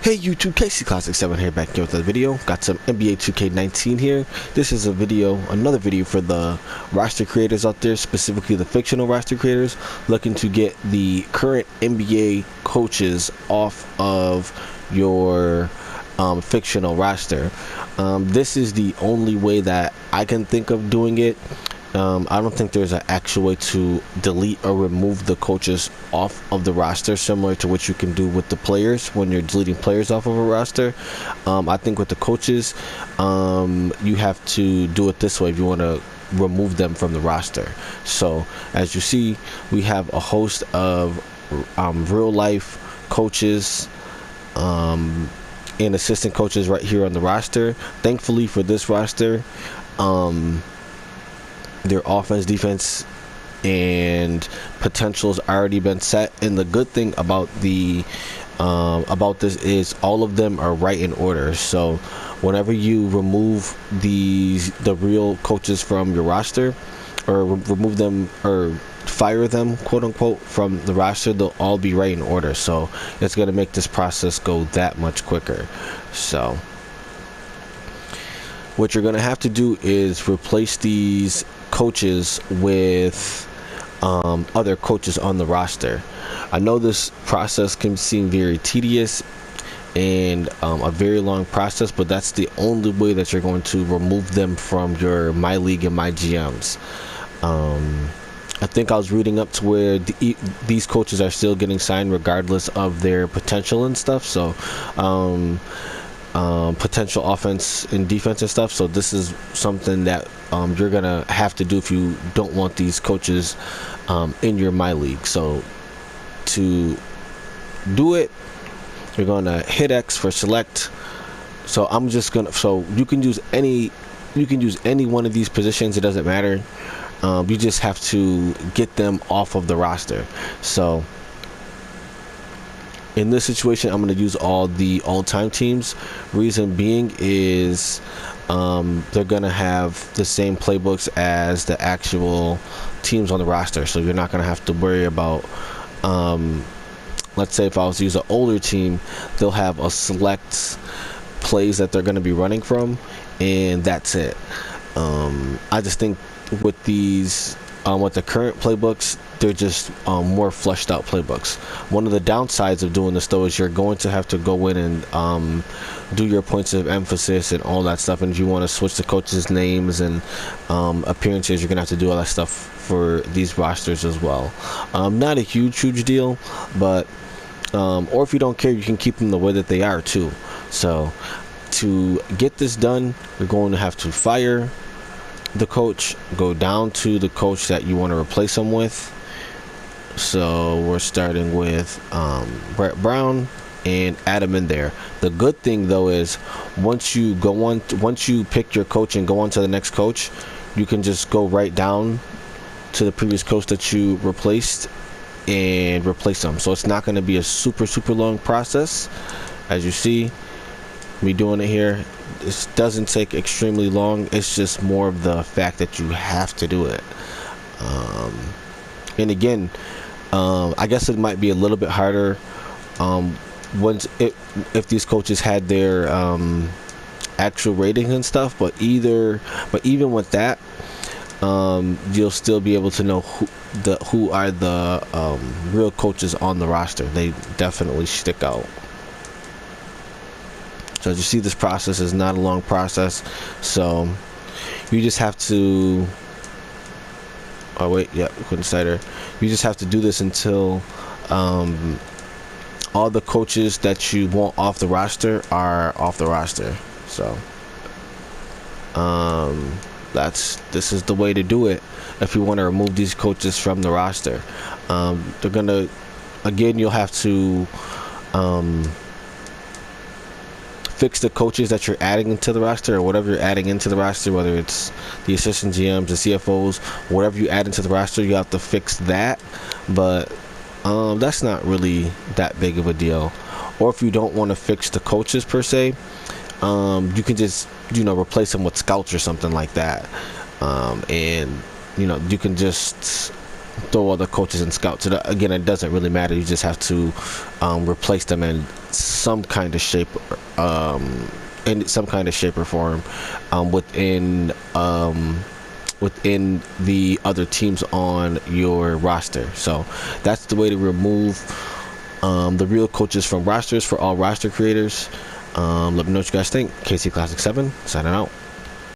Hey YouTube, Casey Classic 7 here, back here with another video. Got some NBA 2K19 here. This is another video for the roster creators out there, specifically the fictional roster creators, looking to get the current NBA coaches off of your fictional roster. This is the only way that I can think of doing it. I don't think there's an actual way to delete or remove the coaches off of the roster, similar to what you can do with the players when you're deleting players off of a roster. I think with the coaches, you have to do it this way if you want to remove them from the roster. So as you see, we have a host of real life coaches and assistant coaches right here on the roster. Thankfully for this roster, their offense, defense, and potential's already been set. And the good thing about about this is all of them are right in order. So whenever you remove the real coaches from your roster, or remove them or fire them, quote unquote, from the roster, they'll all be right in order. So it's going to make this process go that much quicker. So what you're going to have to do is replace these coaches with other coaches on the roster. I know this process can seem very tedious and a very long process, but that's the only way that you're going to remove them from your My League and My GMs. I think I was reading up to where these coaches are still getting signed regardless of their potential and stuff. So potential offense and defense and stuff. So this is something that you're gonna have to do if you don't want these coaches in your My League. So to do it, you're gonna hit X for select. So you can use any one of these positions. It doesn't matter. You just have to get them off of the roster. So in this situation, I'm going to use all the all-time teams. Reason being is they're going to have the same playbooks as the actual teams on the roster. So you're not going to have to worry about, let's say if I was to use an older team, they'll have a select plays that they're going to be running from, and that's it. I just think with these, with the current playbooks, they're just more fleshed out playbooks. One of the downsides of doing this though is you're going to have to go in and do your points of emphasis and all that stuff, and if you want to switch the coaches' names and appearances, you're gonna have to do all that stuff for these rosters as well. Not a huge deal, but or if you don't care, you can keep them the way that they are too. So to get this done, you're going to have to fire the coach, go down to the coach that you want to replace him with. So we're starting with Brett Brown and add him in there. The good thing though is once you pick your coach and go on to the next coach, you can just go right down to the previous coach that you replaced and replace them. So it's not going to be a super long process. As you see me doing it here, this doesn't take extremely long. It's just more of the fact that you have to do it. And again, I guess it might be a little bit harder if these coaches had their actual ratings and stuff. But even with that, you'll still be able to know who are the real coaches on the roster. They definitely stick out. So as you see, this process is not a long process. So you just have to, oh wait, yeah, couldn't cite her. You just have to do this until all the coaches that you want off the roster are off the roster. So this is the way to do it if you want to remove these coaches from the roster. You'll have to fix the coaches that you're adding into the roster, or whatever you're adding into the roster, whether it's the assistant GMs, the CFOs, whatever you add into the roster, you have to fix that. But that's not really that big of a deal. Or if you don't want to fix the coaches per se, you can just replace them with scouts or something like that, and you can just throw other coaches and scouts. So that, again, it doesn't really matter. You just have to replace them in some kind of shape, in some kind of shape or form, within the other teams on your roster. So that's the way to remove the real coaches from rosters for all roster creators. Let me know what you guys think. KC Classic 7 signing out.